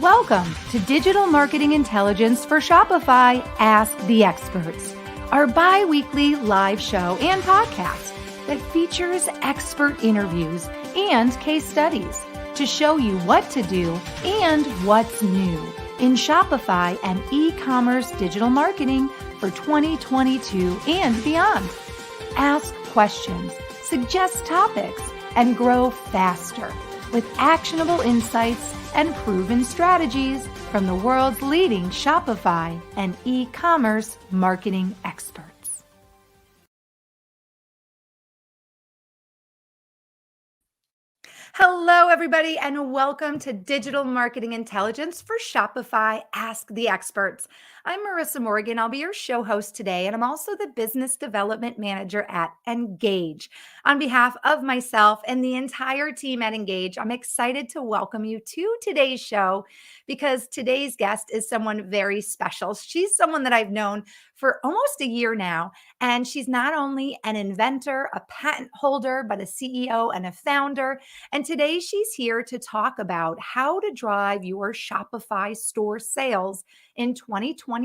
Welcome to Digital Marketing Intelligence for Shopify Ask the Experts, our bi-weekly live show and podcast that features expert interviews and case studies to show you what to do and what's new in Shopify and e-commerce digital marketing for 2022 and beyond. Ask questions, suggest topics, and grow faster with actionable insights and proven strategies from the world's leading Shopify and e-commerce marketing experts. Hello, everybody, and welcome to Digital Marketing Intelligence for Shopify Ask the Experts. I'm Marissa Morgan. I'll be your show host today, and I'm also the Business Development Manager at Engage. On behalf of myself and the entire team at Engage, I'm excited to welcome you to today's show because today's guest is someone very special. She's someone that I've known for almost a year now, and she's not only an inventor, a patent holder, but a CEO and a founder. And today she's here to talk about how to drive your Shopify store sales in 2022.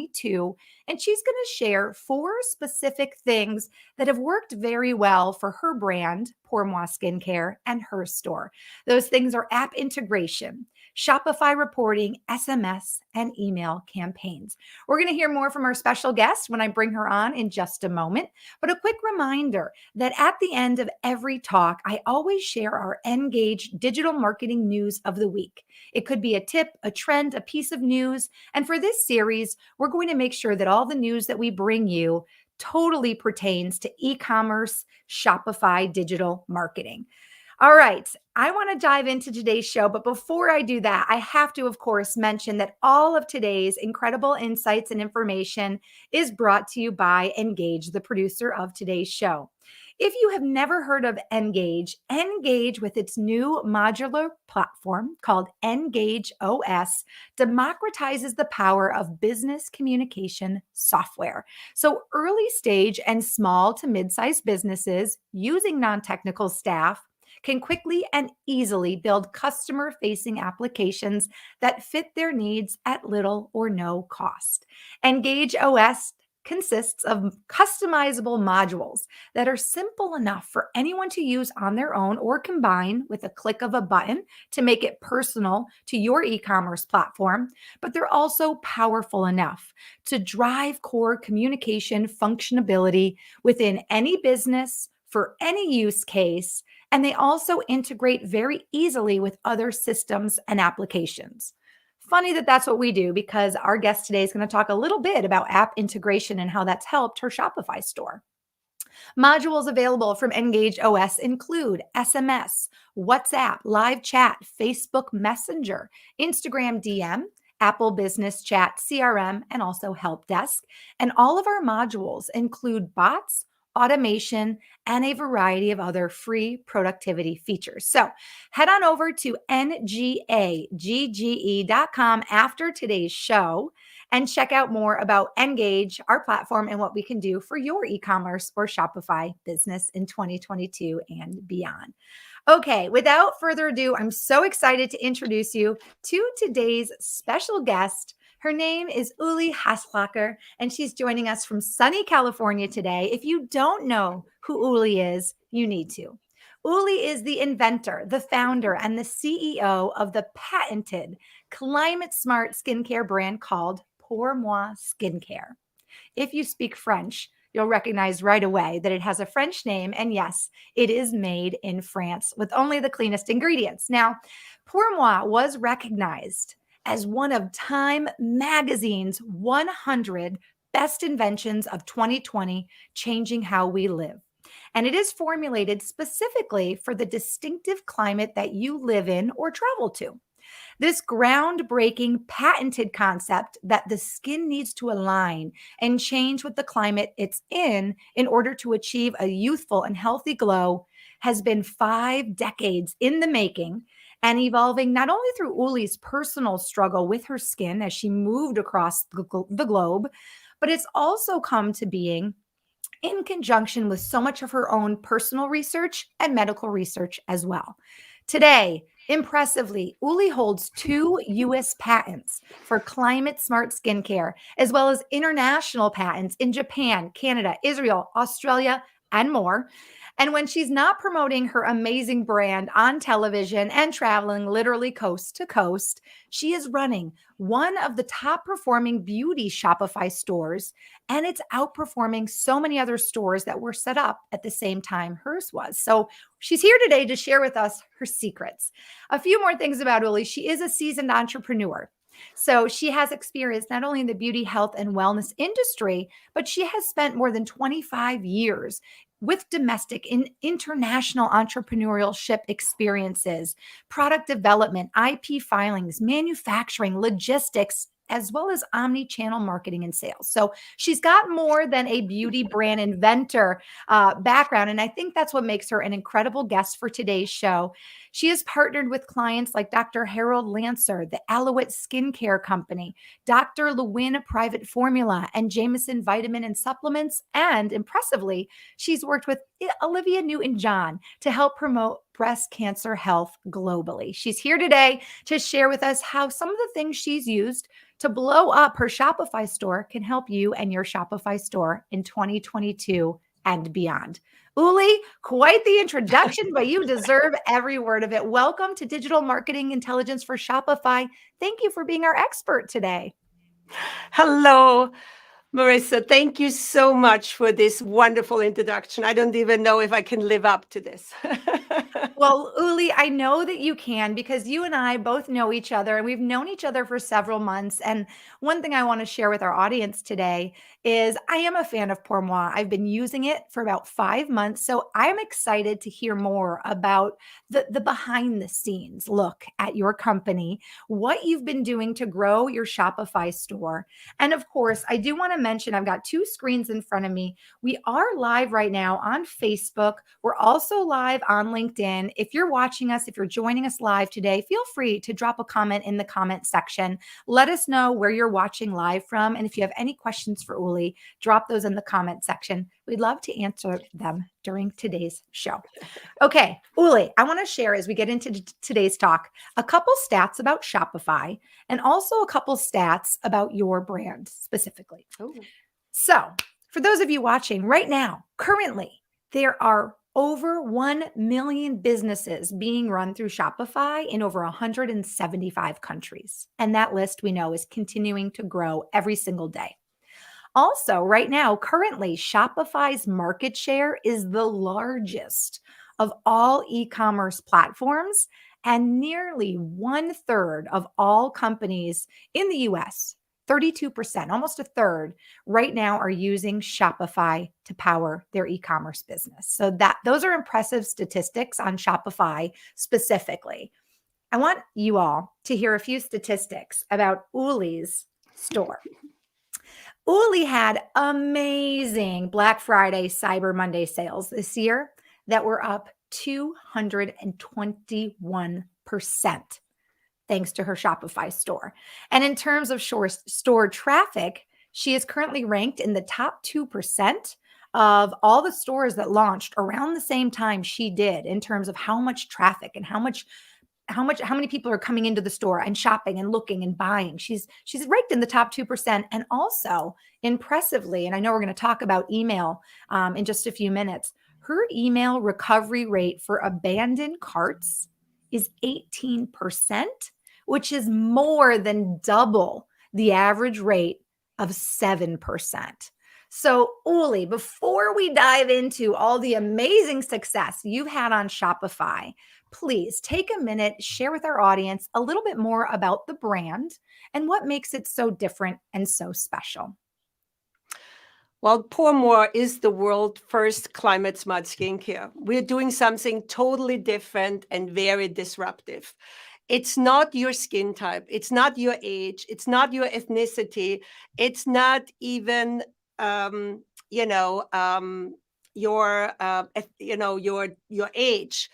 And she's going to share 4 specific things that have worked very well for her brand, Pour Moi Skincare, and her store. Those things are app integration, Shopify reporting, SMS, and email campaigns. We're going to hear more from our special guest when I bring her on in just a moment. But a quick reminder that at the end of every talk, I always share our Engage digital marketing news of the week. It could be a tip, a trend, a piece of news. And for this series, we're going to make sure that all the news that we bring you totally pertains to e-commerce, Shopify digital marketing. All right, I want to dive into today's show, but before I do that, I have to, of course, mention that all of today's incredible insights and information is brought to you by Engage, the producer of today's show. If you have never heard of Engage, Engage with its new modular platform called Engage OS democratizes the power of business communication software. So early stage and small to mid-sized businesses using non-technical staff can quickly and easily build customer-facing applications that fit their needs at little or no cost. Engage OS consists of customizable modules that are simple enough for anyone to use on their own or combine with a click of a button to make it personal to your e-commerce platform, but they're also powerful enough to drive core communication functionality within any business for any use case, and they also integrate very easily with other systems and applications. Funny that that's what we do because our guest today is going to talk a little bit about app integration and how that's helped her Shopify store. Modules available from Engage OS include SMS, WhatsApp, live chat, Facebook Messenger, Instagram DM, Apple Business Chat, CRM, and also Help Desk. And all of our modules include bots, automation, and a variety of other free productivity features. So head on over to ngagge.com after today's show and check out more about Engage, our platform, and what we can do for your e-commerce or Shopify business in 2022 and beyond. Okay, without further ado, I'm so excited to introduce you to today's special guest. Her name is Uli Haslacher, and she's joining us from sunny California today. If you don't know who Uli is, you need to. Uli is the inventor, the founder, and the CEO of the patented climate-smart skincare brand called Pour Moi Skincare. If you speak French, you'll recognize right away that it has a French name, and yes, it is made in France with only the cleanest ingredients. Now, Pour Moi was recognized as one of Time Magazine's 100 best inventions of 2020, changing how we live. And it is formulated specifically for the distinctive climate that you live in or travel to. This groundbreaking patented concept that the skin needs to align and change with the climate it's in order to achieve a youthful and healthy glow has been 5 decades in the making and evolving not only through Uli's personal struggle with her skin as she moved across the globe, but it's also come to being in conjunction with so much of her own personal research and medical research as well. Today, Impressively, Uli holds 2 US patents for climate smart skincare, as well as international patents in Japan, Canada, Israel, Australia, and more. And when she's not promoting her amazing brand on television and traveling literally coast to coast, she is running one of the top performing beauty Shopify stores, and it's outperforming so many other stores that were set up at the same time hers was. So she's here today to share with us her secrets. A few more things about Uli. She is a seasoned entrepreneur. So she has experience not only in the beauty, health, and wellness industry, but she has spent more than 25 years with domestic and international entrepreneurship experiences, product development, IP filings, manufacturing, logistics, as well as omni-channel marketing and sales. So she's got more than a beauty brand inventor background. And I think that's what makes her an incredible guest for today's show. She has partnered with clients like Dr. Harold Lancer, the Alouette Skincare Company, Dr. Lewin Private Formula, and Jameson Vitamin and Supplements. And impressively, she's worked with Olivia Newton-John to help promote breast cancer health globally. She's here today to share with us how some of the things she's used to blow up her Shopify store can help you and your Shopify store in 2022 and beyond. Uli, quite the introduction, but you deserve every word of it. Welcome to Digital Marketing Intelligence for Shopify. Thank you for being our expert today. Hello, Marissa. Thank you so much for this wonderful introduction. I don't even know if I can live up to this. Well, Uli, I know that you can because you and I both know each other and we've known each other for several months. And one thing I want to share with our audience today is I am a fan of Pour Moi. I've been using it for about 5 months. So I'm excited to hear more about the behind the scenes look at your company, what you've been doing to grow your Shopify store. And of course, I do want to mention I've got 2 screens in front of me. We are live right now on Facebook. We're also live on LinkedIn. If you're watching us, if you're joining us live today, feel free to drop a comment in the comment section. Let us know where you're watching live from. And if you have any questions for Uli, drop those in the comment section. We'd love to answer them during today's show. Okay, Uli, I want to share as we get into today's talk a couple stats about Shopify and also a couple stats about your brand specifically. Oh. So, for those of you watching right now, currently, there are over 1 million businesses being run through Shopify in over 175 countries. And that list we know is continuing to grow every single day. Also, right now, currently, Shopify's market share is the largest of all e-commerce platforms, and nearly 1/3 of all companies in the US, 32%, almost a third, right now are using Shopify to power their e-commerce business. So those are impressive statistics on Shopify specifically. I want you all to hear a few statistics about Uli's store. Uli had amazing Black Friday, Cyber Monday sales this year that were up 221% thanks to her Shopify store. And in terms of store traffic, she is currently ranked in the top 2% of all the stores that launched around the same time she did in terms of how much traffic and how many people are coming into the store and shopping and looking and buying. She's ranked in the top 2%. And also impressively, and I know we're going to talk about email in just a few minutes, her email recovery rate for abandoned carts is 18%, which is more than double the average rate of 7%. So, Uli, before we dive into all the amazing success you've had on Shopify, please take a minute, share with our audience a little bit more about the brand and what makes it so different and so special. Well, Pour Moi is the world's first climate smart skincare. We're doing something totally different and very disruptive. It's not your skin type. It's not your age. It's not your ethnicity. It's not even, your age.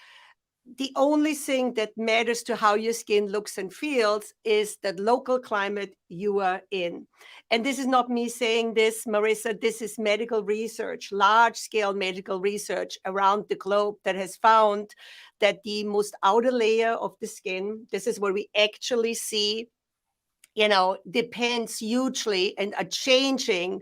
the only thing that matters to how your skin looks and feels is that local climate you are in. And this is not me saying this, Marissa. This is medical research, large-scale medical research around the globe that has found that the most outer layer of the skin, this is where we actually see, depends hugely and are changing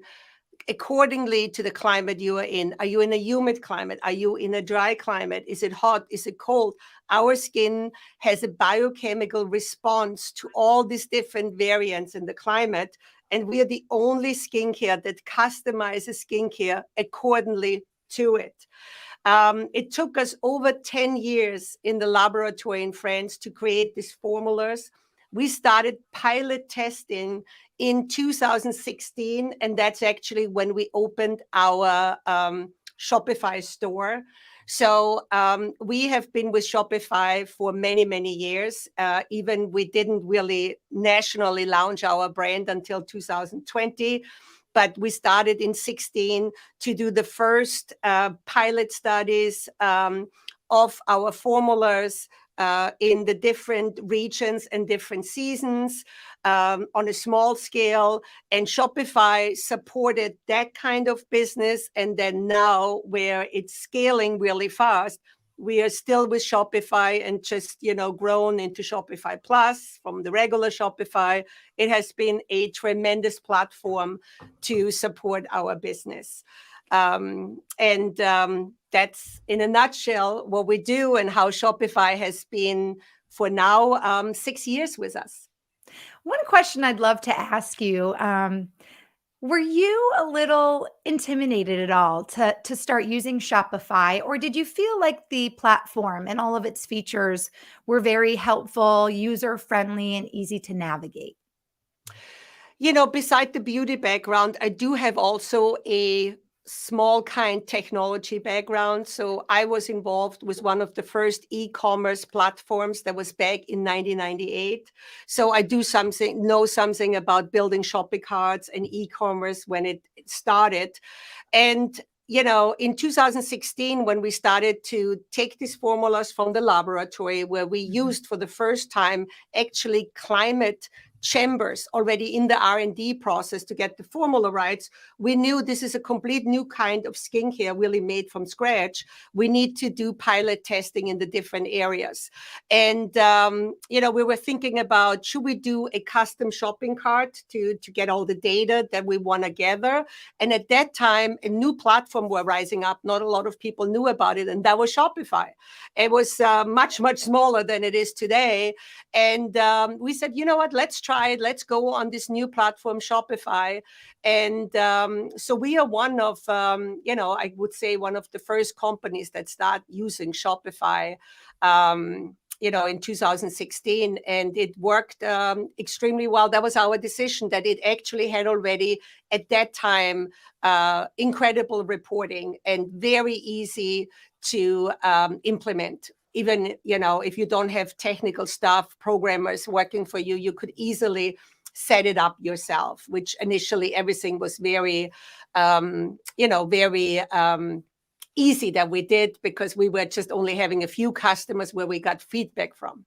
accordingly to the climate you are in. Are you in a humid climate? Are you in a dry climate? Is it hot? Is it cold? Our skin has a biochemical response to all these different variants in the climate. And we are the only skincare that customizes skincare accordingly to it. It took us over 10 years in the laboratory in France to create these formulas. We started pilot testing in 2016, and that's actually when we opened our Shopify store. So we have been with Shopify for many, many years. Even we didn't really nationally launch our brand until 2020. But we started in 16 to do the first pilot studies of our formulas in the different regions and different seasons on a small scale. And Shopify supported that kind of business. And then now, where it's scaling really fast, we are still with Shopify and just, grown into Shopify Plus from the regular Shopify. It has been a tremendous platform to support our business. That's in a nutshell what we do and how Shopify has been for now 6 years with us. One question I'd love to ask you, were you a little intimidated at all to start using Shopify, or did you feel like the platform and all of its features were very helpful, user-friendly, and easy to navigate? Beside the beauty background, I do have also a small kind technology background. So I was involved with one of the first e-commerce platforms that was back in 1998. So I know something about building shopping carts and e-commerce when it started. And in 2016, when we started to take these formulas from the laboratory, where we used for the first time actually climate chambers already in the R&D process to get the formula right, we knew this is a complete new kind of skincare really made from scratch. We need to do pilot testing in the different areas. And, we were thinking about, should we do a custom shopping cart to get all the data that we want to gather? And at that time, a new platform were rising up. Not a lot of people knew about it, and that was Shopify. It was much, much smaller than it is today. And we said, you know what, let's try it. Let's go on this new platform, Shopify. And so we are one of, I would say one of the first companies that start using Shopify, in 2016. And it worked extremely well. That was our decision, that it actually had already at that time incredible reporting and very easy to implement. Even, if you don't have technical staff, programmers working for you, you could easily set it up yourself, which initially everything was very, very easy that we did, because we were just only having a few customers where we got feedback from.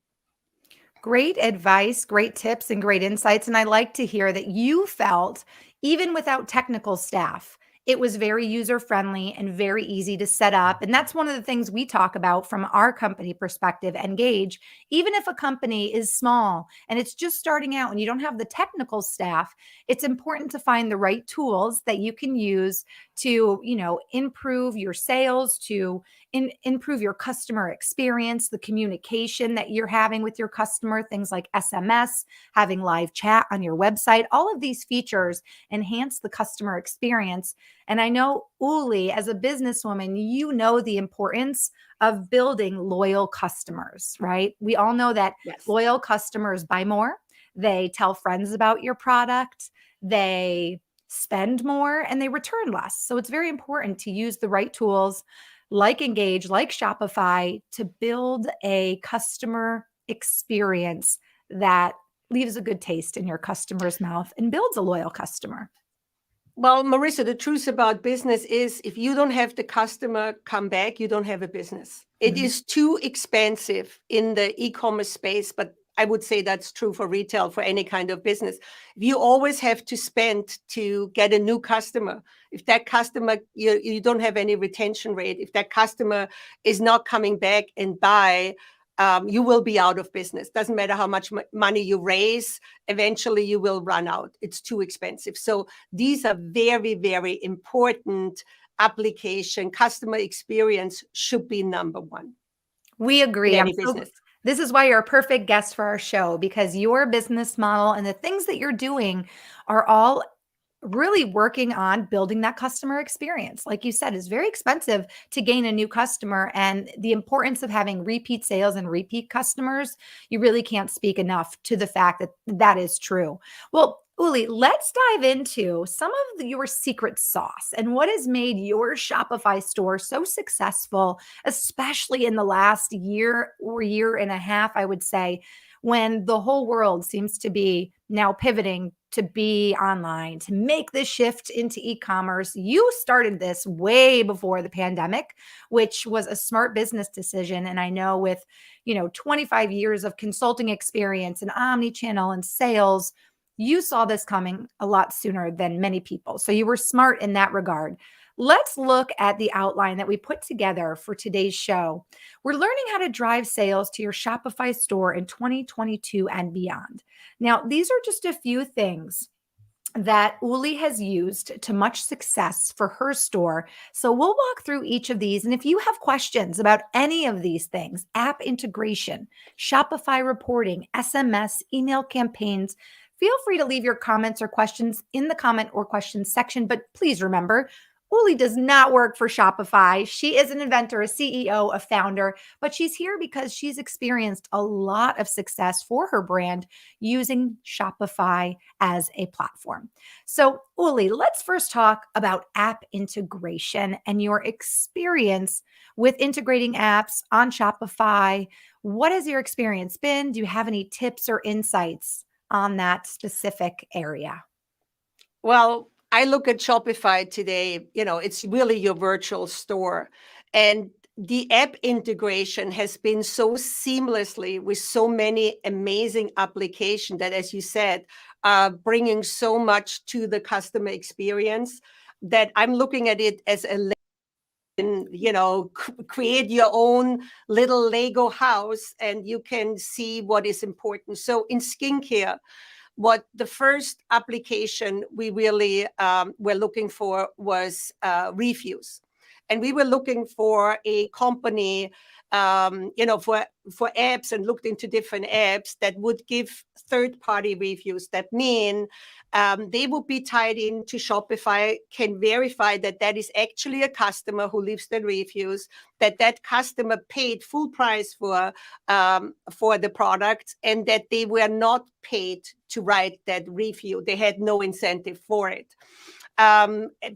Great advice, great tips, and great insights. And I like to hear that you felt, even without technical staff, it was very user friendly and very easy to set up. And that's one of the things we talk about from our company perspective, Engage. Even if a company is small and it's just starting out and you don't have the technical staff, it's important to find the right tools that you can use to, improve your sales, to improve your customer experience, the communication that you're having with your customer, things like SMS, having live chat on your website. All of these features enhance the customer experience. And I know, Uli, as a businesswoman, you know the importance of building loyal customers, right? We all know that Yes. Loyal customers buy more, they tell friends about your product, they spend more, and they return less. So it's very important to use the right tools like Engage, like Shopify, to build a customer experience that leaves a good taste in your customer's mouth and builds a loyal customer. Well, Marissa, the truth about business is if you don't have the customer come back, you don't have a business. It Mhm. is too expensive in the e-commerce space, but I would say that's true for retail, for any kind of business. You always have to spend to get a new customer. If that customer, you don't have any retention rate, if that customer is not coming back and buy, you will be out of business. Doesn't matter how much money you raise, eventually you will run out. It's too expensive. So these are very, very important application. Customer experience should be number one We in agree. any business. This is why you're a perfect guest for our show, because your business model and the things that you're doing are all really working on building that customer experience. Like you said, it's very expensive to gain a new customer, and the importance of having repeat sales and repeat customers, you really can't speak enough to the fact that that is true. Well, Uli, let's dive into some of your secret sauce and what has made your Shopify store so successful, especially in the last year or year and a half, I would say, when the whole world seems to be now pivoting to be online, to make this shift into e-commerce. You started this way before the pandemic, which was a smart business decision. And I know with, 25 years of consulting experience and omni-channel and sales, you saw this coming a lot sooner than many people. So you were smart in that regard. Let's look at the outline that we put together for today's show. We're learning how to drive sales to your Shopify store in 2022 and beyond. Now, these are just a few things that Uli has used to much success for her store. So we'll walk through each of these. And if you have questions about any of these things, app integration, Shopify reporting, SMS, email campaigns, feel free to leave your comments or questions in the comment or questions section. But please remember, Uli does not work for Shopify. She is an inventor, a CEO, a founder, but she's here because she's experienced a lot of success for her brand using Shopify as a platform. So, Uli, let's first talk about app integration and your experience with integrating apps on Shopify. What has your experience been? Do you have any tips or insights on that specific area? Well, I look at Shopify today, it's really your virtual store. And the app integration has been so seamlessly with so many amazing applications that, as you said, bringing so much to the customer experience that I'm looking at it as a create your own little Lego house and you can see what is important. So in skincare, what the first application we really were looking for was reviews. And we were looking for a company, for apps, and looked into different apps that would give third-party reviews. That mean they would be tied into Shopify, can verify that that is actually a customer who leaves the reviews, that customer paid full price for the product, and that they were not paid to write that review. They had no incentive for it.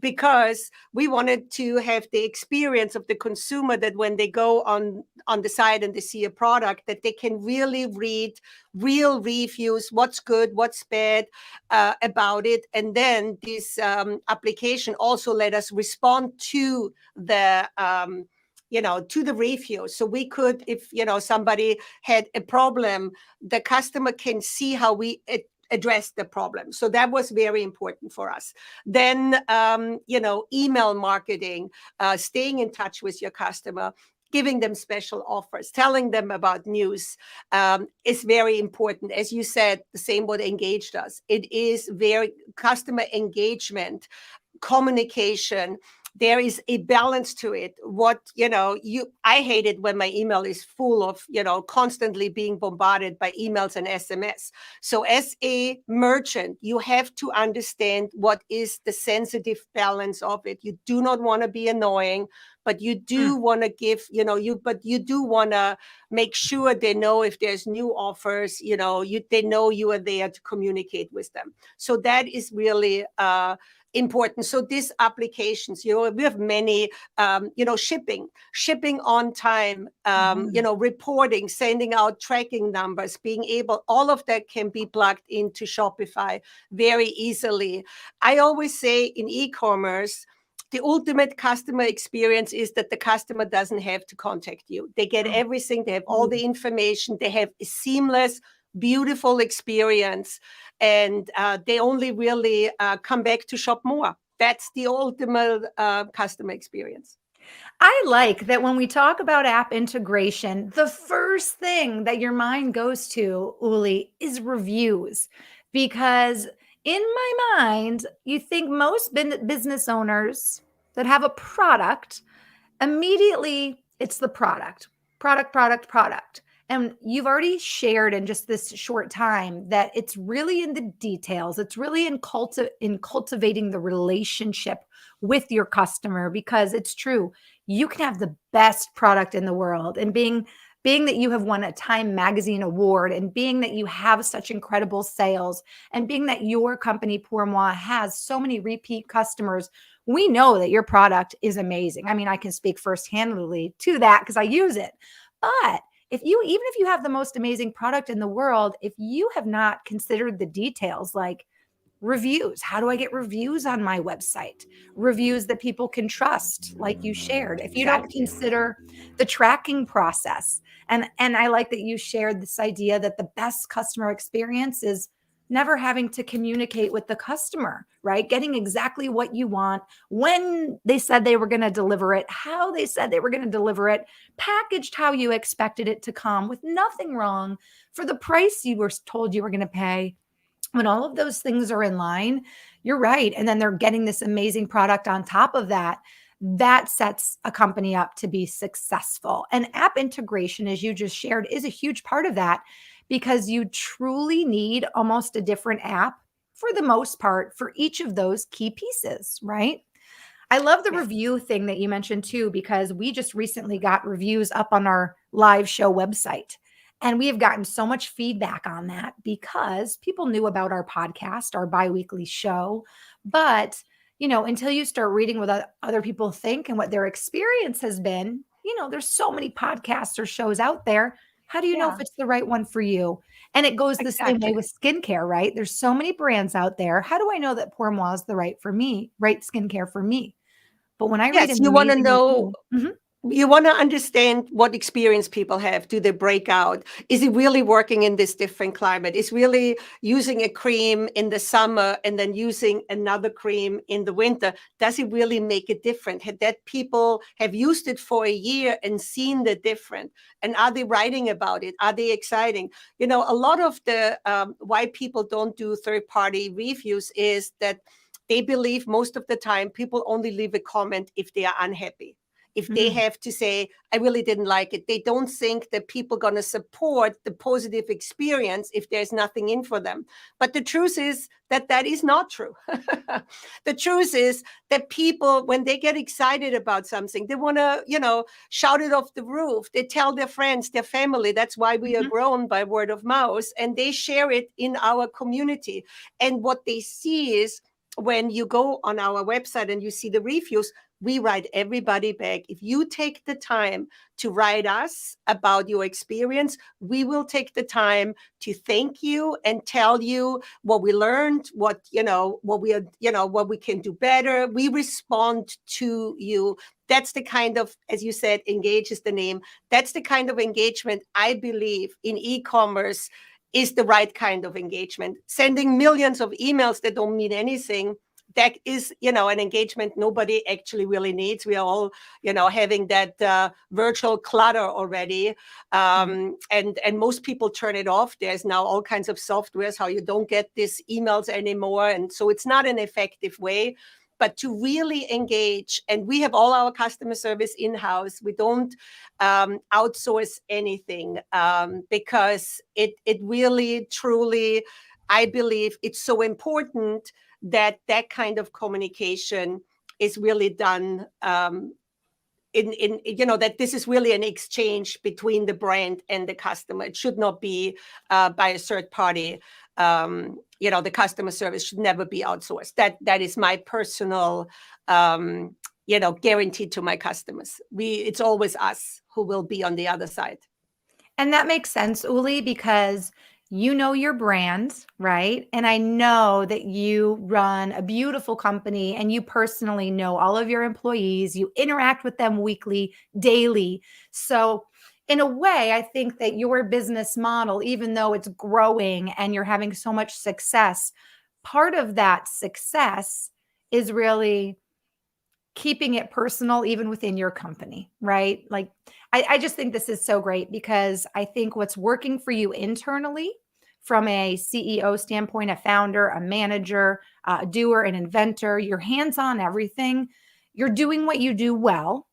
Because we wanted to have the experience of the consumer that when they go on the site and they see a product, that they can really read real reviews, what's good, what's bad about it. And then this application also let us respond to the to the review. So we could, if somebody had a problem, the customer can see how we address the problem. So that was very important for us. Then, email marketing, staying in touch with your customer, giving them special offers, telling them about news is very important. As you said, the same what engaged us. It is very customer engagement, communication. There is a balance to it. I hate it when my email is full of, constantly being bombarded by emails and SMS. So as a merchant, you have to understand what is the sensitive balance of it. You do not want to be annoying, but you do want to give, you do want to make sure they know if there's new offers, they know you are there to communicate with them. So that is really important. So these applications, we have many, shipping on time, reporting, sending out tracking numbers, being able, all of that can be plugged into Shopify very easily. I always say in e-commerce, the ultimate customer experience is that the customer doesn't have to contact you. They get everything. They have all the information. They have a seamless, beautiful experience. And they only really come back to shop more. That's the ultimate customer experience. I like that when we talk about app integration, the first thing that your mind goes to, Uli, is reviews. Because in my mind, you think most business owners that have a product, immediately it's the product, product, product, product. And you've already shared in just this short time that it's really in the details. It's really in cultivating the relationship with your customer, because it's true. You can have the best product in the world, and being that you have won a Time Magazine award, and being that you have such incredible sales, and being that your company Pour Moi has so many repeat customers, we know that your product is amazing. I mean, I can speak firsthandedly to that because I use it. But even if you have the most amazing product in the world, if you have not considered the details like reviews, how do I get reviews on my website? Reviews that people can trust, like you shared. If you don't Exactly. consider the tracking process, and I like that you shared this idea that the best customer experience is never having to communicate with the customer, right? Getting exactly what you want, when they said they were going to deliver it, how they said they were going to deliver it, packaged how you expected it to come, with nothing wrong, for the price you were told you were going to pay. When all of those things are in line, you're right. And then they're getting this amazing product on top of that. That sets a company up to be successful. And app integration, as you just shared, is a huge part of that, because you truly need almost a different app for the most part for each of those key pieces, right? I love the Yeah. review thing that you mentioned too, because we just recently got reviews up on our live show website. And we have gotten so much feedback on that because people knew about our podcast, our biweekly show. But, until you start reading what other people think and what their experience has been, there's so many podcasts or shows out there. How do you know if Yeah, it's the right one for you? And it goes the same way exactly. with skincare, right? There's so many brands out there. How do I know that Pour Moi is the right for me, right skincare for me? But when I read Yes, an you want to amazing know, review. Mhm, you want to understand what experience people have. Do they break out? Is it really working in this different climate? Is really using a cream in the summer and then using another cream in the winter? Does it really make a difference? That people have used it for a year and seen the difference? And are they writing about it? Are they exciting? A lot of the why people don't do third-party reviews is that they believe most of the time people only leave a comment if they are unhappy, if they mm, have to say, I really didn't like it. They don't think that people are going to support the positive experience if there's nothing in for them. But the truth is that that is not true. The truth is that people, when they get excited about something, they want to, shout it off the roof. They tell their friends, their family. That's why we are mhm, grown by word of mouth. And they share it in our community. And what they see is, when you go on our website and you see the reviews, we write everybody back. If you take the time to write us about your experience, we will take the time to thank you and tell you what we learned, what we are, what we can do better. We respond to you. That's the kind of, as you said, engage is the name. That's the kind of engagement I believe in e-commerce is the right kind of engagement. Sending millions of emails that don't mean anything, that is, an engagement nobody actually really needs. We are all, having that virtual clutter already. right. And most people turn it off. There's now all kinds of softwares how you don't get these emails anymore. And so it's not an effective way. But to really engage, and we have all our customer service in-house. We don't outsource anything because it really, truly, I believe it's so important that that kind of communication is really done in that this is really an exchange between the brand and the customer. It should not be by a third party the customer service should never be outsourced. That is my personal guarantee to my customers. It's always us who will be on the other side. And that makes sense, Uli, because you know your brand, right? And I know that you run a beautiful company and you personally know all of your employees. You interact with them weekly, daily. So, in a way, I think that your business model, even though it's growing and you're having so much success, part of that success is really keeping it personal even within your company, right? Like, I just think this is so great because I think what's working for you internally from a CEO standpoint, a founder, a manager, a doer, an inventor, you're hands on everything. You're doing what you do well.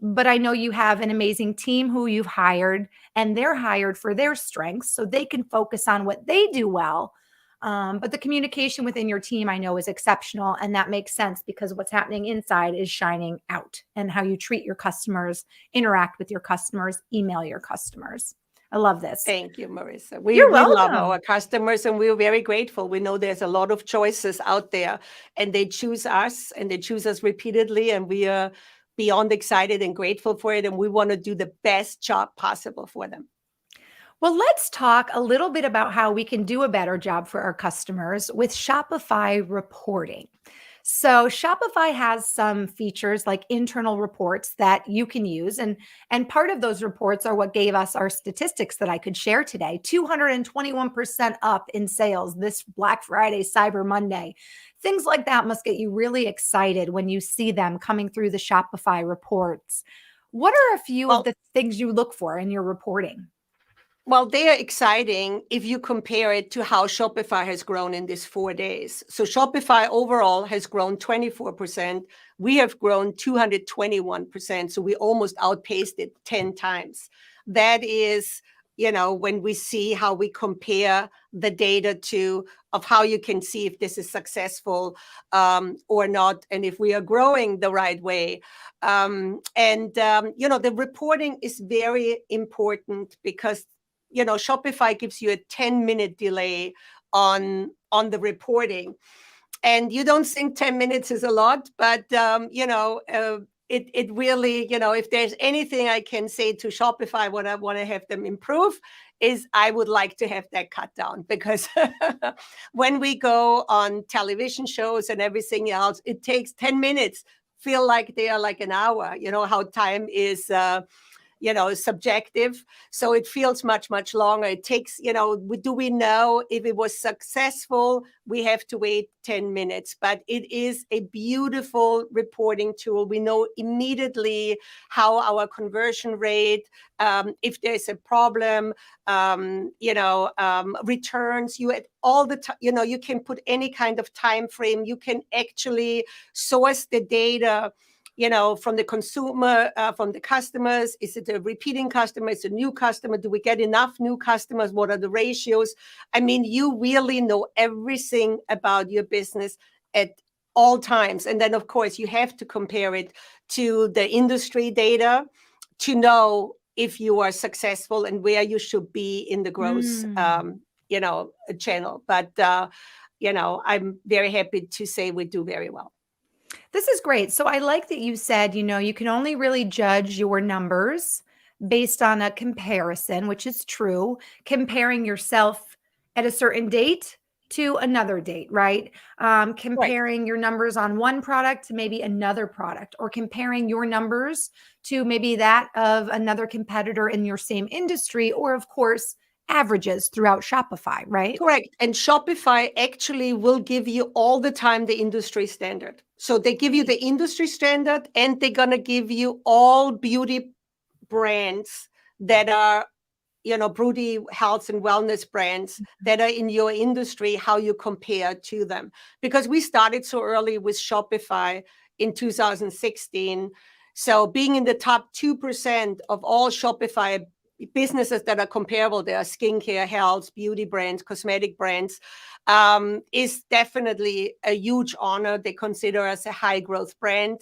But I know you have an amazing team who you've hired, and they're hired for their strengths so they can focus on what they do well. But the communication within your team, I know, is exceptional. And that makes sense because what's happening inside is shining out, and how you treat your customers, interact with your customers, email your customers. I love this. Thank you, Marissa. We You're love welcome. our customers, and we're very grateful. We know there's a lot of choices out there, and they choose us, and they choose us repeatedly, and we are beyond excited and grateful for it, and we want to do the best job possible for them. Well, let's talk a little bit about how we can do a better job for our customers with Shopify reporting. So Shopify has some features like internal reports that you can use. And part of those reports are what gave us our statistics that I could share today. 221% up in sales this Black Friday, Cyber Monday. Things like that must get you really excited when you see them coming through the Shopify reports. What are a few of the things you look for in your reporting? Well, they are exciting if you compare it to how Shopify has grown in these 4 days. So Shopify overall has grown 24%. We have grown 221%. So we almost outpaced it 10 times. That is, when we see how we compare the data of how you can see if this is successful or not, and if we are growing the right way. The reporting is very important because Shopify gives you a 10-minute delay on the reporting. And you don't think 10 minutes is a lot, but, it really, if there's anything I can say to Shopify, what I want to have them improve is I would like to have that cut down, because when we go on television shows and everything else, it takes 10 minutes, feel like they are like an hour, how time is subjective. So it feels much, much longer. It takes, do we know if it was successful? We have to wait 10 minutes, but it is a beautiful reporting tool. We know immediately how our conversion rate, if there's a problem, returns, you at all the time, you can put any kind of time frame. You can actually source the data from the consumer, from the customers. Is it a repeating customer? Is it a new customer? Do we get enough new customers? What are the ratios? I mean, you really know everything about your business at all times. And then, of course, you have to compare it to the industry data to know if you are successful and where you should be in the growth, channel. But, I'm very happy to say we do very well. This is great. So I like that you said, you can only really judge your numbers based on a comparison, which is true, comparing yourself at a certain date to another date, right? Comparing your numbers on one product to maybe another product, or comparing your numbers to maybe that of another competitor in your same industry, or of course, averages throughout Shopify, right? Correct. And Shopify actually will give you all the time the industry standard. So they give you the industry standard, and they're going to give you all beauty brands that are, beauty, health, and wellness brands that are in your industry, how you compare to them. Because we started so early with Shopify in 2016. So being in the top 2% of all Shopify businesses that are comparable, there are skincare, health, beauty brands, cosmetic brands, is definitely a huge honor. They consider us a high growth brand.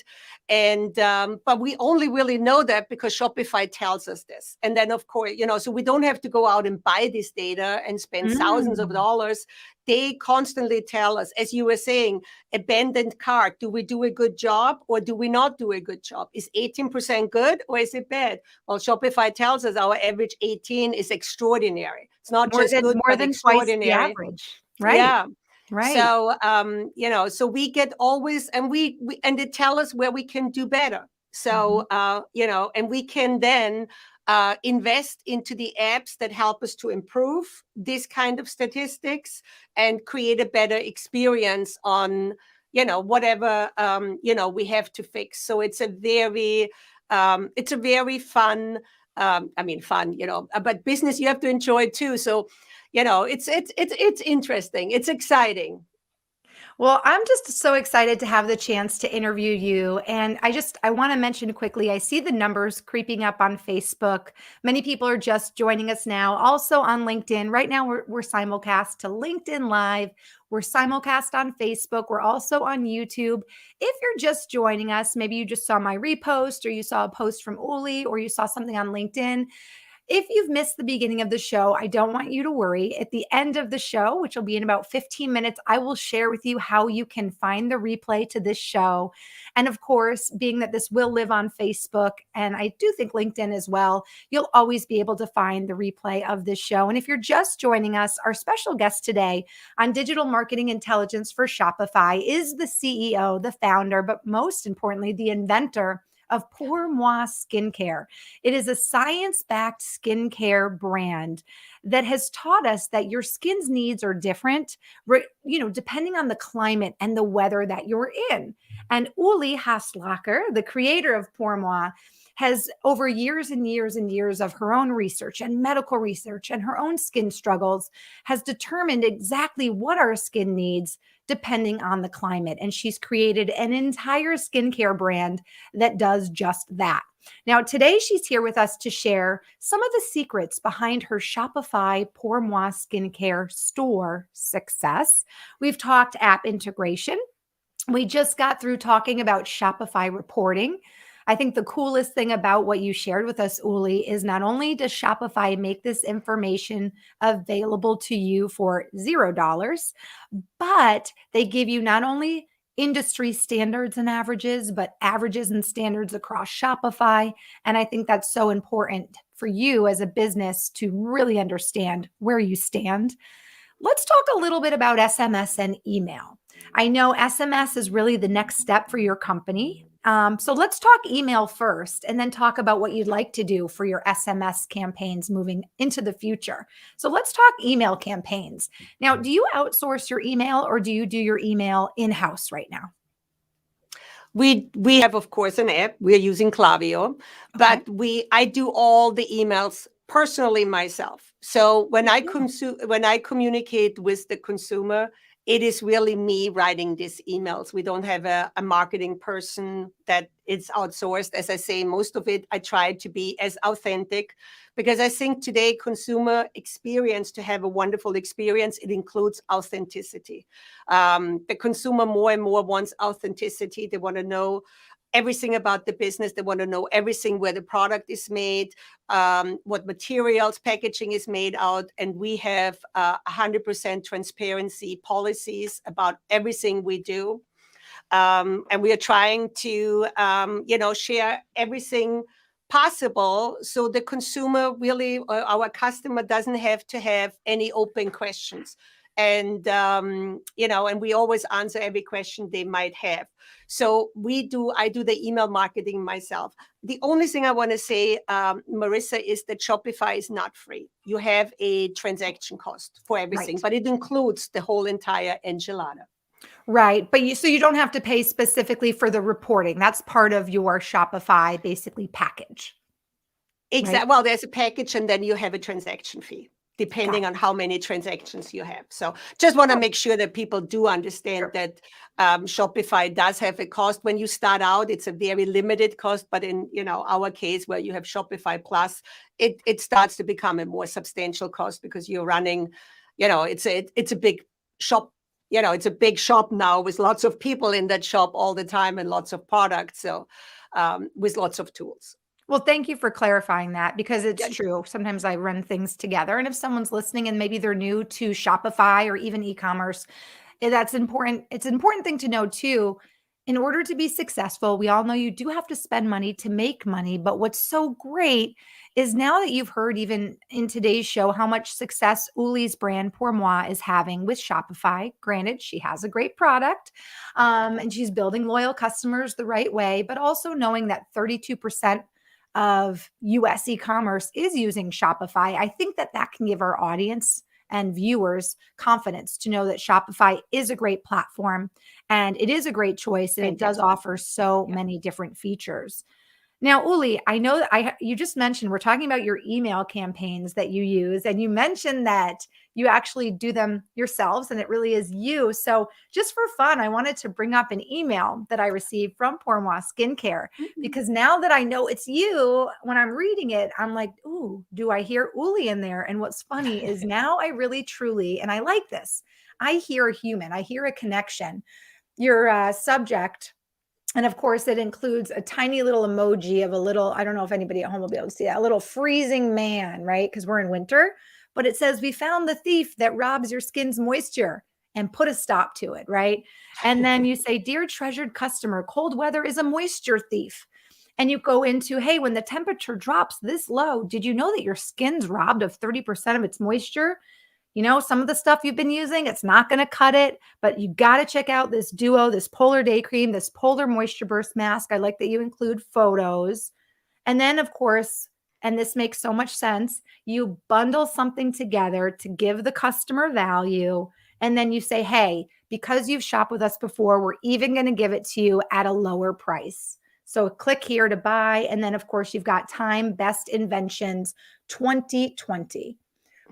And, but we only really know that because Shopify tells us this. And then, of course, so we don't have to go out and buy this data and spend thousands of dollars. they constantly tell us, as you were saying, abandoned cart. Do we do a good job or do we not do a good job? Is 18% good or is it bad? Well, Shopify tells us our average 18 is extraordinary. It's not just good, More but than twice the extraordinary. average. Right. Yeah. Right. So, so we get always, and and they tell us where we can do better. So, Mhm. and we can then invest into the apps that help us to improve this kind of statistics and create a better experience on, whatever, we have to fix. So it's a very fun, fun, but business you have to enjoy too. So, it's interesting. It's exciting. Well, I'm just so excited to have the chance to interview you. And I want to mention quickly, I see the numbers creeping up on Facebook. Many people are just joining us now. Also on LinkedIn. Right now, we're simulcast to LinkedIn Live. We're simulcast on Facebook. We're also on YouTube. If you're just joining us, maybe you just saw my repost or you saw a post from Uli or you saw something on LinkedIn. If you've missed the beginning of the show, I don't want you to worry. At the end of the show, which will be in about 15 minutes, I will share with you how you can find the replay to this show. And of course, being that this will live on Facebook, and I do think LinkedIn as well, you'll always be able to find the replay of this show. And if you're just joining us, our special guest today on digital marketing intelligence for Shopify is the CEO, the founder, but most importantly, the inventor of Pour Moi Skincare. It is a science-backed skincare brand that has taught us that your skin's needs are different, depending on the climate and the weather that you're in. And Uli Haslacher, the creator of Pour Moi, has over years and years and years of her own research and medical research and her own skin struggles has determined exactly what our skin needs depending on the climate. And she's created an entire skincare brand that does just that. Now, today she's here with us to share some of the secrets behind her Shopify Pour Moi skincare store success. We've talked app integration. We just got through talking about Shopify reporting. I think the coolest thing about what you shared with us, Uli, is not only does Shopify make this information available to you for $0, but they give you not only industry standards and averages, but averages and standards across Shopify. And I think that's so important for you as a business to really understand where you stand. Let's talk a little bit about SMS and email. I know SMS is really the next step for your company. So let's talk email first and then talk about what you'd like to do for your SMS campaigns moving into the future. So let's talk email campaigns. Now, do you outsource your email or do you do your email in-house right now? We have, of course, an app. We're using Klaviyo, Okay. but I do all the emails personally myself. So when Good I deal. when I communicate with the consumer, it is really me writing these emails. We don't have a marketing person that is outsourced. As I say, most of it I try to be as authentic because I think today consumer experience, to have a wonderful experience, it includes authenticity. The consumer more and more wants authenticity. They want to know everything about the business. They want to know everything, where the product is made, what materials, packaging is made out. And we have 100% transparency policies about everything we do. And we are trying to, share everything possible so the consumer really, our customer doesn't have to have any open questions. And, and we always answer every question they might have. So I do the email marketing myself. The only thing I want to say, Marissa, is that Shopify is not free. You have a transaction cost for everything, Right. but it includes the whole entire enchilada. Right. But you don't have to pay specifically for the reporting. That's part of your Shopify basically package. Right. Exactly. Well, there's a package and then you have a transaction fee, Got depending it. on how many transactions you have. So just want to Oh, make sure that people do understand sure. that Shopify does have a cost. When you start out, it's a very limited cost. But in our case, where you have Shopify Plus, it starts to become a more substantial cost because you're running, it's a big shop. It's a big shop now with lots of people in that shop all the time and lots of products. So with lots of tools. Well, thank you for clarifying that because it's Yeah. true. Sometimes I run things together. And if someone's listening and maybe they're new to Shopify or even e-commerce, that's important. It's an important thing to know too. In order to be successful, we all know you do have to spend money to make money. But what's so great is now that you've heard, even in today's show, how much success Uli's brand Pour Moi is having with Shopify. Granted, she has a great product, and she's building loyal customers the right way, but also knowing that 32% of US e-commerce is using Shopify. I think that that can give our audience and viewers confidence to know that Shopify is a great platform and it is a great choice and it does Fantastic. offer so Yeah. many different features. Now, Uli, I know that you just mentioned we're talking about your email campaigns that you use, and you mentioned that you actually do them yourselves, and it really is you. So, just for fun, I wanted to bring up an email that I received from Pour Moi Skincare Mhm. because now that I know it's you, when I'm reading it, I'm like, "Ooh, do I hear Uli in there?" And what's funny is now I really, truly, and I like this. I hear a human. I hear a connection. Your subject, and of course, it includes a tiny little emoji of a little, I don't know if anybody at home will be able to see that, a little freezing man, right? Because we're in winter. But it says, "We found the thief that robs your skin's moisture and put a stop to it," right? And then you say, "Dear treasured customer, cold weather is a moisture thief." And you go into, "Hey, when the temperature drops this low, did you know that your skin's robbed of 30% of its moisture? You know, some of the stuff you've been using, it's not going to cut it, but you got to check out this duo, this Polar Day Cream, this Polar Moisture Burst Mask. I like that you include photos." And then, of course, and this makes so much sense, you bundle something together to give the customer value. And then you say, "Hey, because you've shopped with us before, we're even going to give it to you at a lower price. So click here to buy." And then, of course, you've got Time Best Inventions 2020.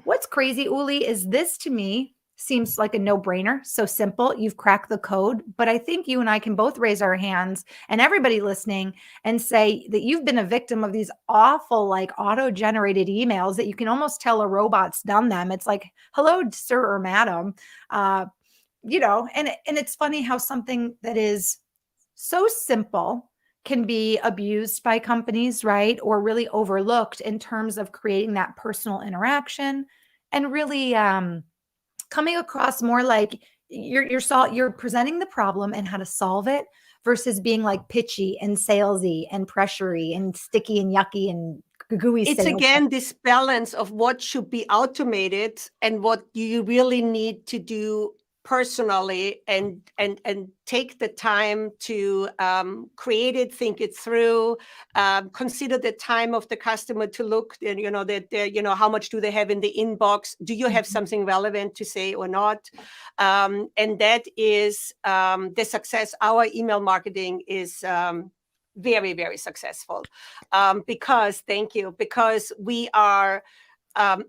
What's crazy, Uli, is this to me seems like a no-brainer. So simple. You've cracked the code. But I think you and I can both raise our hands and everybody listening and say that you've been a victim of these awful, like auto-generated emails that you can almost tell a robot's done them. It's like, "Hello, sir or madam." Uh, and it's funny how something that is so simple can be abused by companies, right? Or really overlooked in terms of creating that personal interaction and really coming across more like you're presenting the problem and how to solve it versus being like pitchy and salesy and pressury and sticky and yucky and gooey It's sales. again this balance of what should be automated and what you really need to do personally, and take the time to create it, think it through, consider the time of the customer to look, and that how much do they have in the inbox, do you have Mhm. something relevant to say or not, and that is the success. Our email marketing is very, very successful, because thank you, because we are,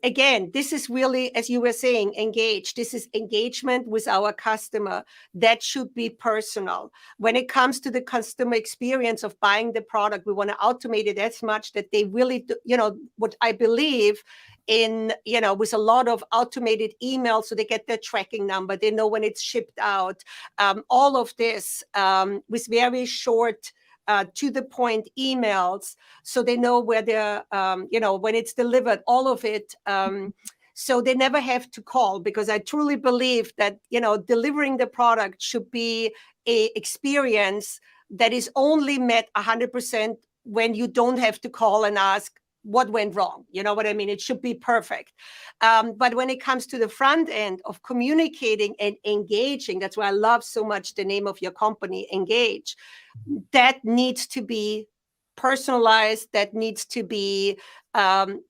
again, this is really, as you were saying, engaged. This is engagement with our customer. That should be personal. When it comes to the customer experience of buying the product, we want to automate it as much that they really do, what I believe in, with a lot of automated emails, so they get their tracking number, they know when it's shipped out, all of this, with very short, to the point emails, so they know where they're, when it's delivered, all of it. So they never have to call, because I truly believe that, delivering the product should be a experience that is only met 100% when you don't have to call and ask what went wrong. You know what I mean? It should be perfect. But when it comes to the front end of communicating and engaging, that's why I love so much the name of your company, Engage. That needs to be personalized. That needs to be done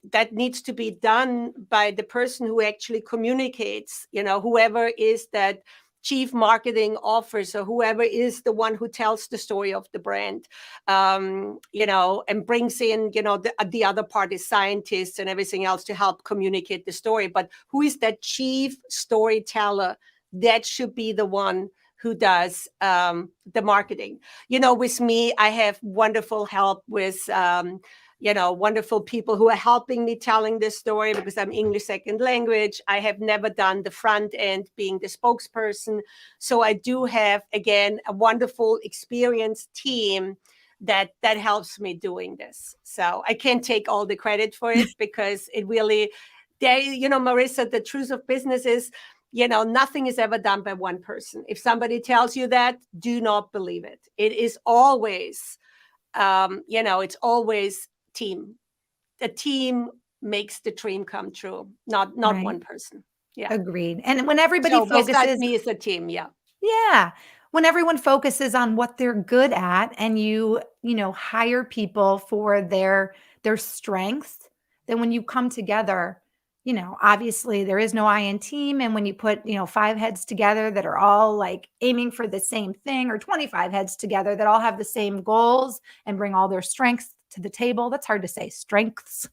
by the person who actually communicates. Whoever is that chief marketing officer, whoever is the one who tells the story of the brand, and brings in, the other party, scientists and everything else, to help communicate the story. But who is that chief storyteller? That should be the one who does the marketing. With me, I have wonderful help with, wonderful people who are helping me telling this story, because I'm English second language. I have never done the front end, being the spokesperson. So I do have, again, a wonderful experienced team that helps me doing this. So I can't take all the credit for it because it really, Marissa, the truth of business is, nothing is ever done by one person. If somebody tells you that, do not believe it. It is always, it's always team. The team makes the dream come true, not Right. one person. Yeah. Agreed. And when everybody So besides focuses, me is a team. Yeah. yeah, when everyone focuses on what they're good at and you hire people for their strengths, then when you come together, obviously there is no I in team. And when you put, five heads together that are all like aiming for the same thing, or 25 heads together that all have the same goals and bring all their strengths to the table, that's hard to say, strengths.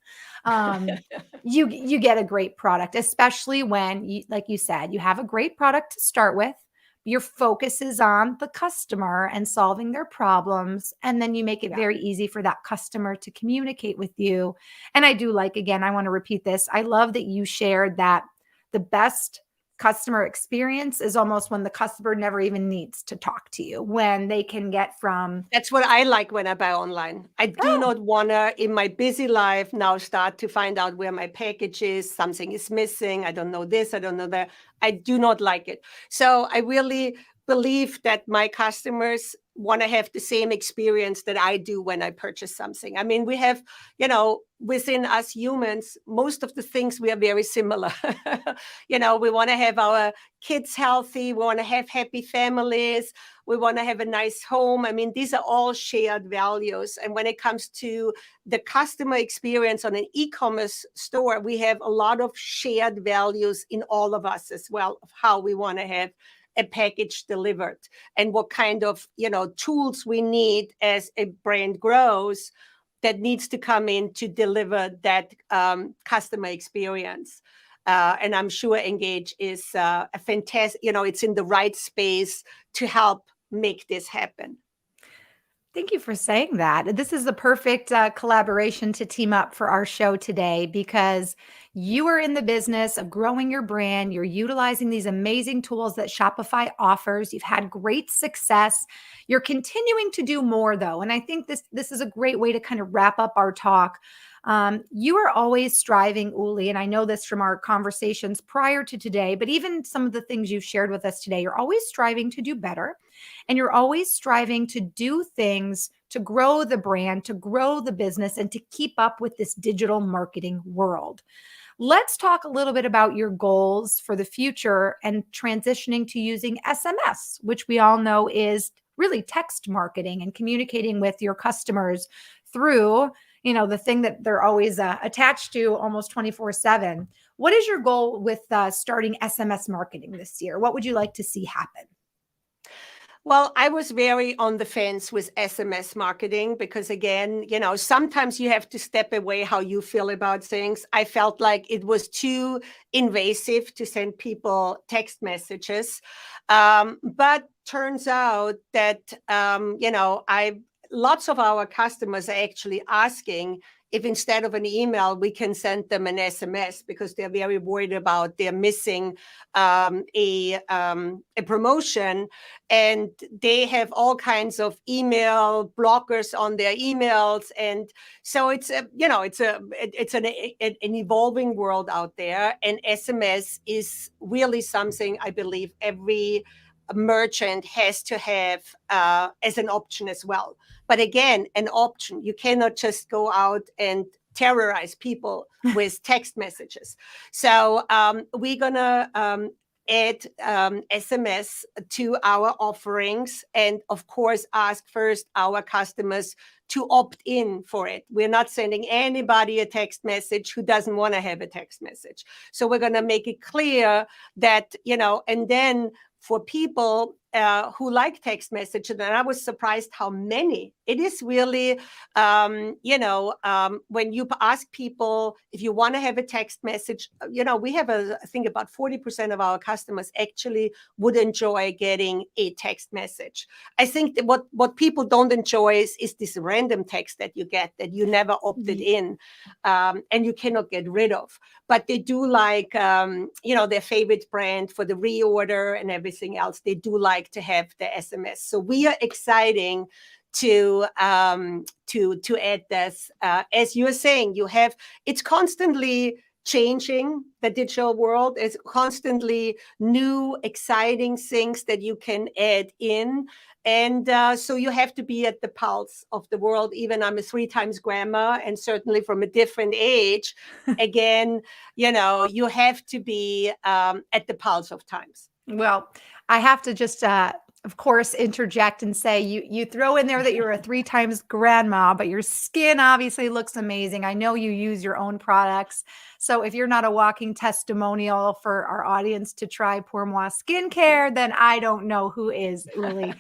Um, you get a great product, especially when you, like you said, you have a great product to start with. Your focus is on the customer and solving their problems. And then you make it Yeah. very easy for that customer to communicate with you. And I do like, again, I want to repeat this. I love that you shared that the best customer experience is almost when the customer never even needs to talk to you, when they can get from, That's what I like when I buy online. I do not want to, in my busy life, now start to find out where my package is. Something is missing. I don't know this. I don't know that. I do not like it. So I really believe that my customers want to have the same experience that I do when I purchase something. I mean, we have, within us humans, most of the things we are very similar. We want to have our kids healthy. We want to have happy families. We want to have a nice home. I mean, these are all shared values. And when it comes to the customer experience on an e-commerce store, we have a lot of shared values in all of us as well, of how we want to have a package delivered and what kind of, tools we need as a brand grows that needs to come in to deliver that customer experience. And I'm sure Engage is a fantastic, it's in the right space to help make this happen. Thank you for saying that. This is the perfect collaboration to team up for our show today, because you are in the business of growing your brand. You're utilizing these amazing tools that Shopify offers. You've had great success. You're continuing to do more, though. And I think this is a great way to kind of wrap up our talk. You are always striving, Uli, and I know this from our conversations prior to today, but even some of the things you've shared with us today, you're always striving to do better. And you're always striving to do things to grow the brand, to grow the business, and to keep up with this digital marketing world. Let's talk a little bit about your goals for the future and transitioning to using SMS, which we all know is really text marketing and communicating with your customers through, the thing that they're always attached to almost 24/7. What is your goal with starting SMS marketing this year? What would you like to see happen? Well, I was very on the fence with SMS marketing because, again, sometimes you have to step away how you feel about things. I felt like it was too invasive to send people text messages. But turns out that, lots of our customers are actually asking if instead of an email, we can send them an SMS because they're very worried about they're missing a promotion, and they have all kinds of email blockers on their emails, and so it's an evolving world out there, and SMS is really something I believe every merchant has to have as an option as well. But again, an option. You cannot just go out and terrorize people with text messages. So we're going to add SMS to our offerings, and of course, ask first our customers to opt in for it. We're not sending anybody a text message who doesn't want to have a text message. So we're going to make it clear that, and then for people who like text messages, and I was surprised how many. It is really, when you ask people if you want to have a text message, we have I think about 40% of our customers actually would enjoy getting a text message. I think that what people don't enjoy is this random text that you get that you never opted in, and you cannot get rid of. But they do like, their favorite brand for the reorder and everything else. They do like to have the SMS. So we are exciting to add this. As you were saying, it's constantly changing. The digital world is constantly new, exciting things that you can add in. And so you have to be at the pulse of the world. Even I'm a 3 times grandma, and certainly from a different age. Again, you have to be at the pulse of times. Well, I have to just, of course, interject and say you throw in there that you're a 3 times grandma, but your skin obviously looks amazing. I know you use your own products. So if you're not a walking testimonial for our audience to try Pour Moi skincare, then I don't know who is, Uli.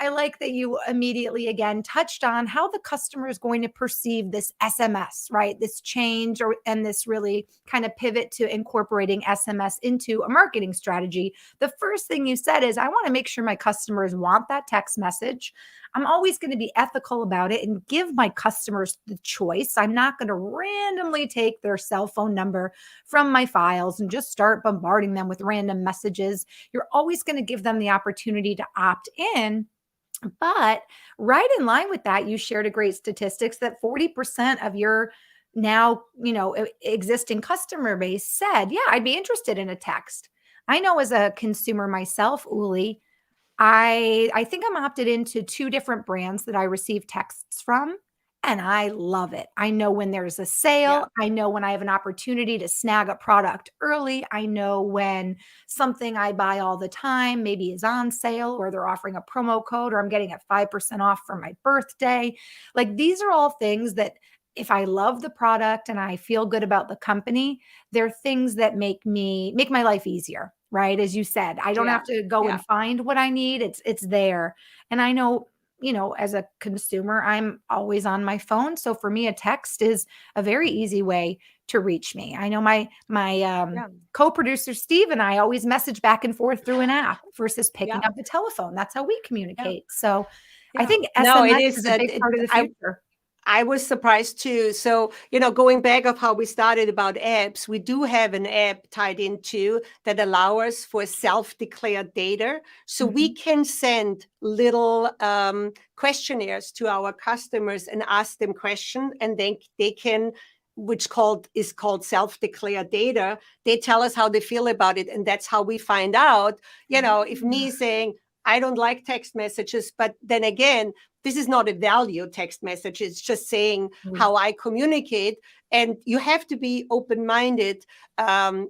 I like that you immediately again touched on how the customer is going to perceive this SMS, right? This change and this really kind of pivot to incorporating SMS into a marketing strategy. The first thing you said is, I want to make sure my customers want that text message. I'm always going to be ethical about it and give my customers the choice. I'm not going to randomly take their cell phone number from my files and just start bombarding them with random messages. You're always going to give them the opportunity to opt in. But right in line with that, you shared a great statistics that 40% of your now, existing customer base said, yeah, I'd be interested in a text. I know as a consumer myself, Uli, I think I'm opted into 2 different brands that I receive texts from, and I love it. I know when there's a Yeah. sale. I know when I have an opportunity to snag a product early. I know when something I buy all the time maybe is on sale, or they're offering a promo code, or I'm getting it 5% off for my birthday. Like, these are all things that, if I love the product and I feel good about the company, they're things that make my life easier, right? As you said, I don't Yeah. have to go Yeah. and find what I need. It's there. And I know, as a consumer, I'm always on my phone. So for me, a text is a very easy way to reach me. I know my Yeah. co-producer Steve and I always message back and forth through an app versus picking Yeah. up the telephone. That's how we Yeah. communicate. So I Yeah. think No, it SMS is. is a big part of the future. I was surprised too. So, going back of how we started about apps, we do have an app tied into that allows for self-declared data. So we Mhm. can send little questionnaires to our customers and ask them questions, and then they can, is called self-declared data. They tell us how they feel about it, and that's how we find out. If me saying I don't like text messages, but then again, this is not a value text message. It's just saying Oui. how I communicate. And you have to be open-minded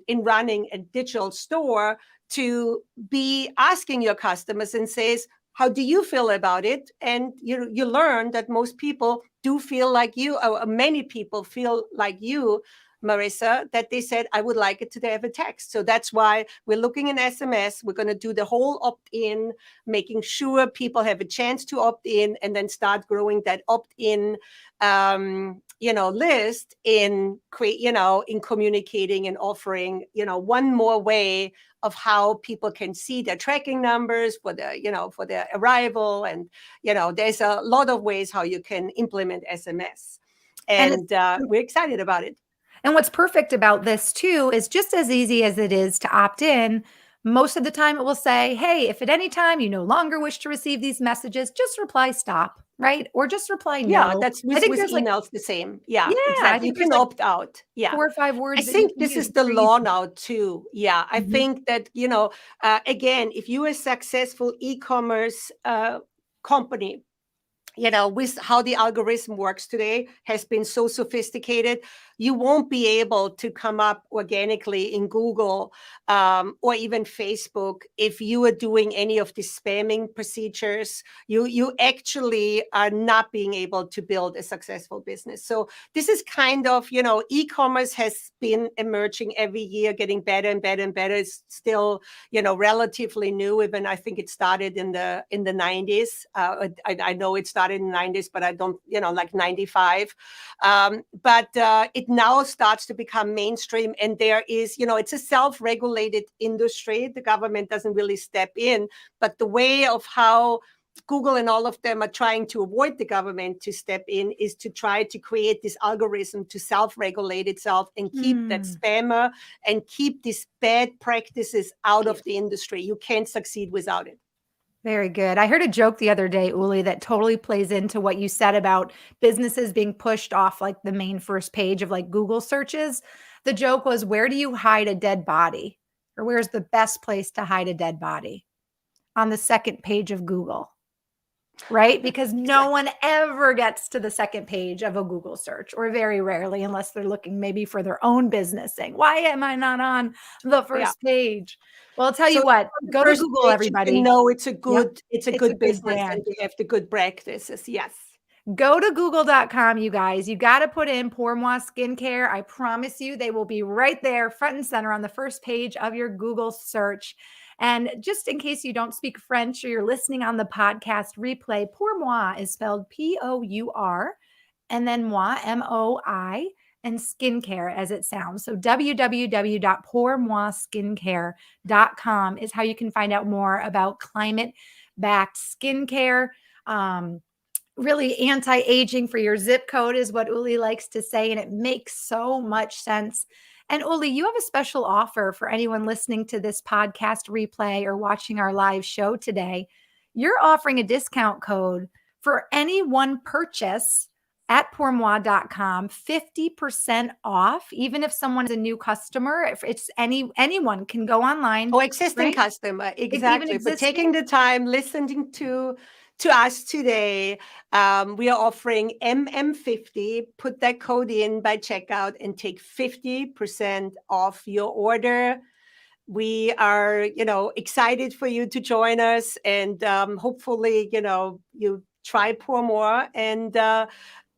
in running a digital store to be asking your customers and says, how do you feel about it? And you learn that most people do feel like you, or many people feel like you, Marissa, that they said, I would like it to have a text. So that's why we're looking in SMS. We're going to do the whole opt-in, making sure people have a chance to opt in, and then start growing that opt-in list in in communicating and offering one more way of how people can see their tracking numbers for their arrival. And there's a lot of ways how you can implement SMS, And and we're excited about it. what's perfect about this too is, just as easy as it is to opt in, most of the time it will say, hey, if at any time you no longer wish to receive these messages, just reply stop, right? Or just reply Yeah, no. that's I think with there's like, emails the same. Yeah, yeah, I exactly. You think there's can like opt out. Yeah. 4 or 5 I words that you think can this use. is It's the very law easy. now too. Yeah, I Mhm. think that, again, if you're a successful e-commerce company, with how the algorithm works today has been so sophisticated, you won't be able to come up organically in Google or even Facebook if you are doing any of the spamming procedures. You actually are not being able to build a successful business. So this is kind of, e-commerce has been emerging every year, getting better and better and better. It's still, relatively new. Even I think it started in the 90s. I know it started in the 90s, but I don't, like 95. But it now starts to become mainstream, and there is, it's a self-regulated industry. The government doesn't really step in, but the way of how Google and all of them are trying to avoid the government to step in is to try to create this algorithm to self-regulate itself and keep that Mm, spammer and keep these bad practices out of yes. the industry. You can't succeed without it. Very good. I heard a joke the other day, Uli, that totally plays into what you said about businesses being pushed off like the main first page of like Google searches. The joke was, where do you hide a dead body? Or where's the best place to hide a dead body? On the second page of Google, right? Because no one ever gets to the second page of a Google search, or very rarely, unless they're looking maybe for their own business, saying, why am I not on the Yeah. first page? Well, I'll tell So you what, on the go to first Google, page, you can everybody. know Yep. it's a It's a good good business and brand. we have the good practices. Yes. Go to google.com, you guys. You got to put in Pour Moi Skincare. I promise you, they will be right there, front and center on the first page of your Google search. And just in case you don't speak French or you're listening on the podcast replay, Pour Moi is spelled Pour, and then moi, MOI, and skincare as it sounds. So www.pourmoiskincare.com is how you can find out more about climate backed skincare. Really anti-aging for your zip code is what Uli likes to say, and it makes so much sense. And Uli, you have a special offer for anyone listening to this podcast replay or watching our live show today. You're offering a discount code for any one purchase at pourmoi.com, 50% off, even if someone is a new customer. If it's anyone can go online, Or existing right? customer, Even exactly. For existing. taking the time, listening to us today, we are offering MM50. Put that code in by checkout and take 50% off your order. We are, excited for you to join us, and hopefully, you try Pour More. And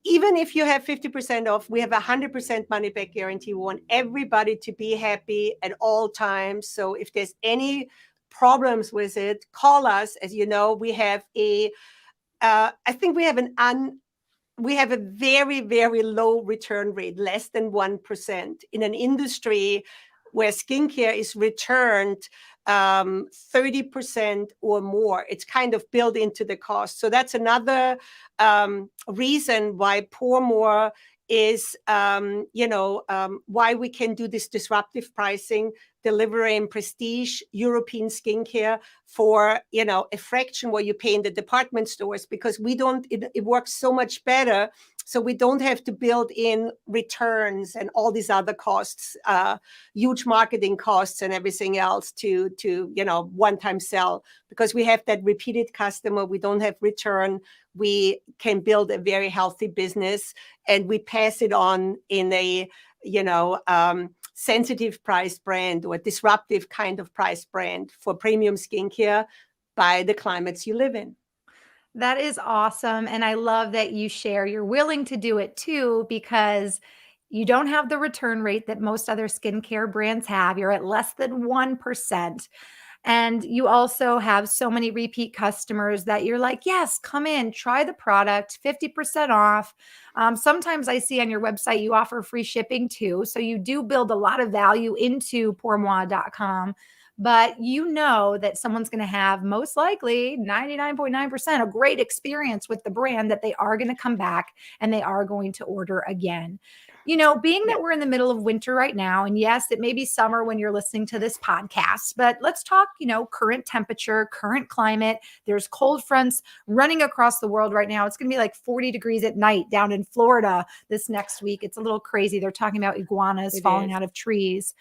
even if you have 50% off, we have a 100% money back guarantee. We want everybody to be happy at all times. So if there's any problems with it, call us. As you know, we have I think we have a very, very low return rate, less than 1% in an industry where skincare is returned 30% or more. It's kind of built into the cost. So that's another reason why Pour More is, why we can do this disruptive pricing, delivering prestige European skincare for, a fraction what you pay in the department stores, because it works so much better. So we don't have to build in returns and all these other costs, huge marketing costs and everything else to one-time sell, because we have that repeated customer. We don't have return. We can build a very healthy business, and we pass it on in a, sensitive price brand or disruptive kind of price brand for premium skincare by the climates you live in. That is awesome. And I love that you share you're willing to do it too, because you don't have the return rate that most other skincare brands have. You're at less than 1%. And you also have so many repeat customers that you're like, yes, come in, try the product, 50% off. Sometimes I see on your website you offer free shipping too. So you do build a lot of value into pourmoi.com. But you know that someone's going to have most likely 99.9% a great experience with the brand, that they are going to come back and they are going to order again. Being Yeah. that we're in the middle of winter right now, and yes, it may be summer when you're listening to this podcast, but let's talk, current temperature, current climate. There's cold fronts running across the world right now. It's going to be like 40 degrees at night down in Florida this next week. It's a little crazy. They're talking about iguanas It falling is. out of trees.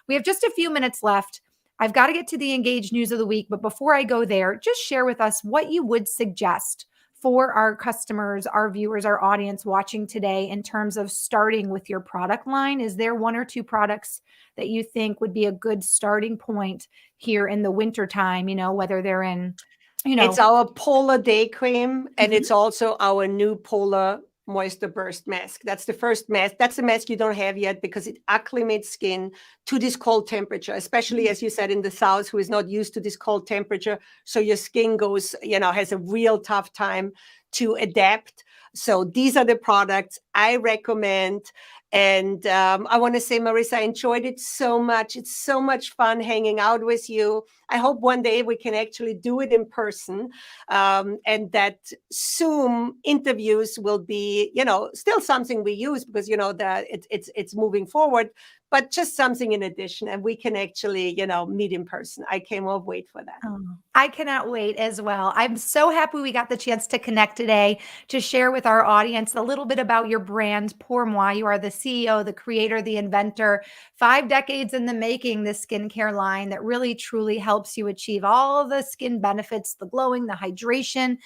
We have just a few minutes left. I've got to get to the engaged news of the week, but before I go there, just share with us what you would suggest for our customers, our viewers, our audience watching today in terms of starting with your product line. Is there one or two products that you think would be a good starting point here in the wintertime, whether they're in, It's our Polar Day Cream, and Mhm. it's also our new Polar Moisture Burst Mask. That's the first mask. That's the mask you don't have yet, because it acclimates skin to this cold temperature, especially, as you said, in the South, who is not used to this cold temperature. So your skin goes, has a real tough time to adapt. So these are the products I recommend. And I want to say, Marissa, I enjoyed it so much. It's so much fun hanging out with you. I hope one day we can actually do it in person, and that Zoom interviews will be, still something we use, because that it's moving forward. but just something in addition. And we can actually, meet in person. I cannot wait for that. Oh, I cannot wait as well. I'm so happy we got the chance to connect today to share with our audience a little bit about your brand, Pour Moi. You are the CEO, the creator, the inventor, 5 decades in the making, this skincare line that really truly helps you achieve all the skin benefits, the glowing, the hydration,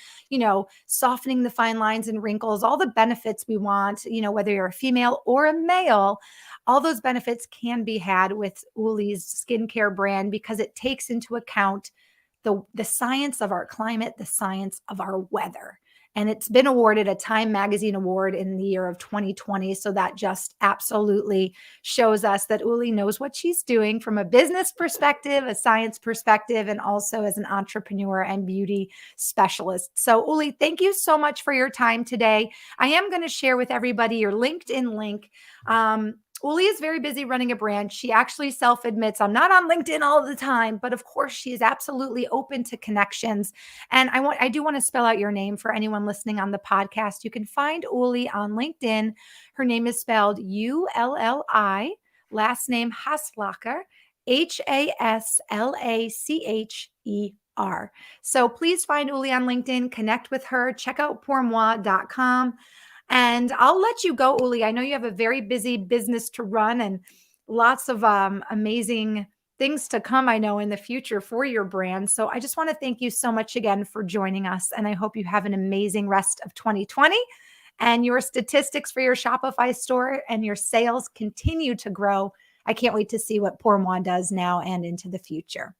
softening the fine lines and wrinkles, all the benefits we want, whether you're a female or a male. All those benefits can be had with Uli's skincare brand because it takes into account the science of our climate, the science of our weather. And it's been awarded a Time Magazine award in the year of 2020. So that just absolutely shows us that Uli knows what she's doing from a business perspective, a science perspective, and also as an entrepreneur and beauty specialist. So Uli, thank you so much for your time today. I am going to share with everybody your LinkedIn link. Uli is very busy running a brand. She actually self-admits, I'm not on LinkedIn all the time, but of course she is absolutely open to connections. And I do want to spell out your name for anyone listening on the podcast. You can find Uli on LinkedIn. Her name is spelled Ulli, last name Haslacher, Haslacher. So please find Uli on LinkedIn, connect with her, check out pourmoi.com. And I'll let you go, Uli. I know you have a very busy business to run and lots of amazing things to come, I know, in the future for your brand. So I just want to thank you so much again for joining us. And I hope you have an amazing rest of 2020 and your statistics for your Shopify store and your sales continue to grow. I can't wait to see what Pour Moi does now and into the future.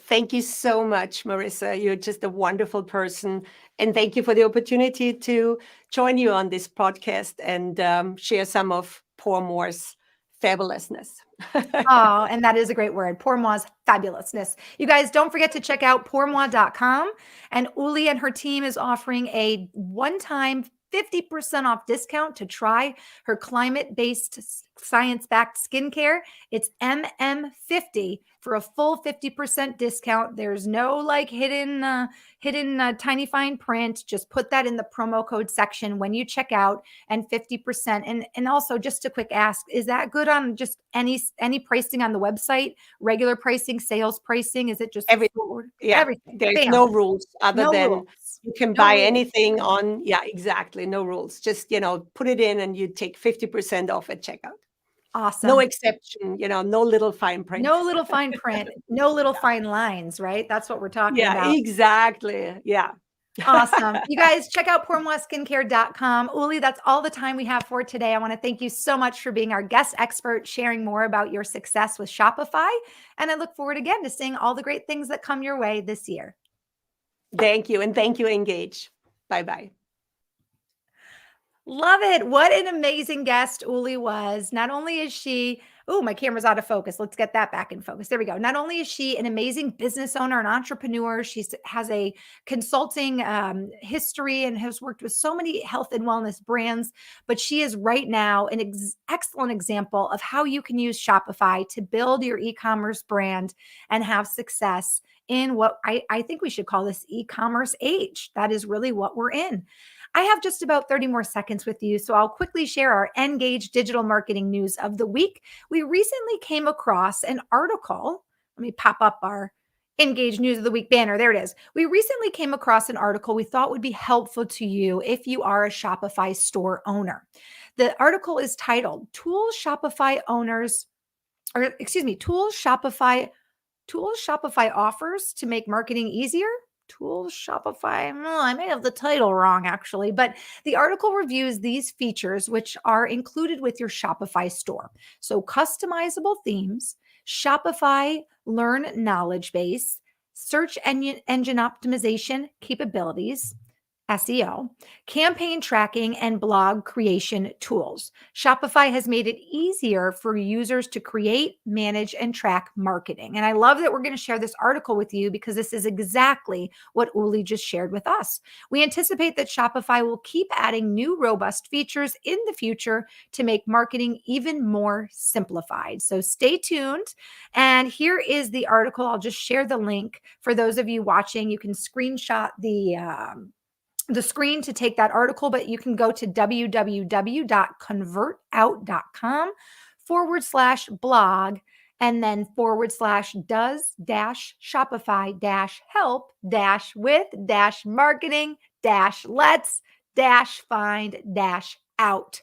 Thank you so much, Marissa. You're just a wonderful person. And thank you for the opportunity to join you on this podcast and share some of Pour Moi's fabulousness. Oh, and that is a great word. Pour Moi's fabulousness. You guys don't forget to check out pourmoi.com. And Uli and her team is offering a one-time 50% off discount to try her climate-based, science-backed skincare. It's MM50 for a full 50% discount. There's no hidden tiny fine print. Just put that in the promo code section when you check out, and 50%. And also just a quick ask, is that good on just any pricing on the website? Regular pricing, sales pricing? Is it just everything? Yeah, everything? there's Bam. no rules other No than rules. you can No buy rules. anything on. Yeah, exactly. No rules. Just, put it in and you take 50% off at checkout. Awesome. No exception, no little fine print. No little fine print, no little fine lines, right? That's what we're talking about. Yeah, exactly. Yeah. Awesome. You guys check out pourmoiskincare.com. Uli, that's all the time we have for today. I want to thank you so much for being our guest expert, sharing more about your success with Shopify. And I look forward again to seeing all the great things that come your way this year. Thank you. And thank you, Engage. Bye-bye. Love it. What an amazing guest Uli was. Not only is she, my camera's out of focus. Let's get that back in focus. There we go. Not only is she an amazing business owner and entrepreneur, she has a consulting history and has worked with so many health and wellness brands, but she is right now an excellent example of how you can use Shopify to build your e-commerce brand and have success in what I think we should call this e-commerce age. That is really what we're in. I have just about 30 more seconds with you, so I'll quickly share our Engage digital marketing news of the week. We recently came across an article. Let me pop up our Engage News of the Week banner. There it is. We recently came across an article we thought would be helpful to you if you are a Shopify store owner. The article is titled Tools Shopify offers to make marketing easier. Tools Shopify. I may have the title wrong, actually, but the article reviews these features which are included with your Shopify store. So customizable themes, Shopify Learn Knowledge Base, search engine optimization capabilities, SEO, campaign tracking, and blog creation tools. Shopify has made it easier for users to create, manage, and track marketing. And I love that we're going to share this article with you because this is exactly what Uli just shared with us. We anticipate that Shopify will keep adding new robust features in the future to make marketing even more simplified. So stay tuned. And here is the article. I'll just share the link for those of you watching. You can screenshot the screen to take that article, but you can go to www.convertout.com /blog and then /does Shopify help with marketing let's find out.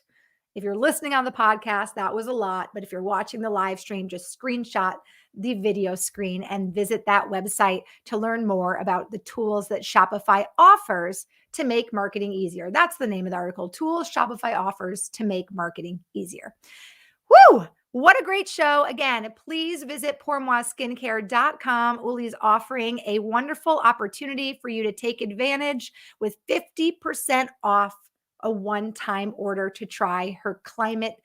If you're listening on the podcast, that was a lot. But if you're watching the live stream, just screenshot the video screen and visit that website to learn more about the tools that Shopify offers to make marketing easier. That's the name of the article, Tools Shopify Offers to Make Marketing Easier. Woo! What a great show. Again, please visit pourmoiskincare.com. Uli's offering a wonderful opportunity for you to take advantage with 50% off a one-time order to try her climate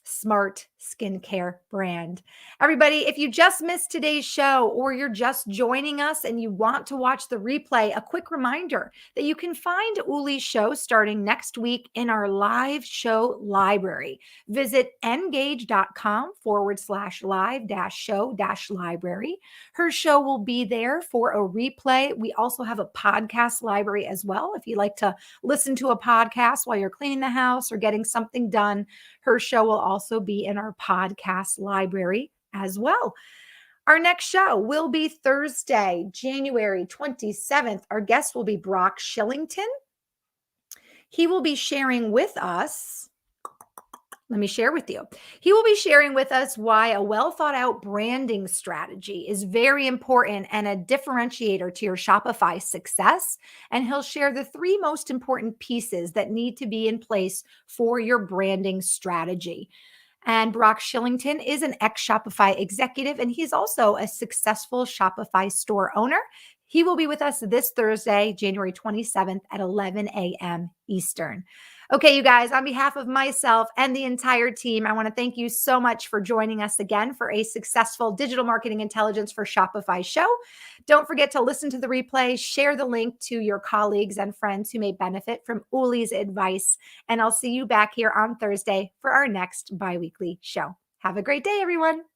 smart skincare brand. Everybody, if you just missed today's show or you're just joining us and you want to watch the replay, a quick reminder that you can find Uli's show starting next week in our live show library. Visit engage.com /live-show-library. Her show will be there for a replay. We also have a podcast library as well. If you like to listen to a podcast while you're cleaning the house or getting something done, her show will also be in our podcast library as well. Our next show will be Thursday, January 27th. Our guest will be Brock Shillington. He will be sharing with us, let me share with you. He will be sharing with us why a well thought out branding strategy is very important and a differentiator to your Shopify success. And he'll share the 3 most important pieces that need to be in place for your branding strategy. And Brock Shillington is an ex-Shopify executive, and he's also a successful Shopify store owner. He will be with us this Thursday, January 27th at 11 a.m. Eastern. Okay, you guys, on behalf of myself and the entire team, I want to thank you so much for joining us again for a successful Digital Marketing Intelligence for Shopify show. Don't forget to listen to the replay, share the link to your colleagues and friends who may benefit from Uli's advice, and I'll see you back here on Thursday for our next biweekly show. Have a great day, everyone.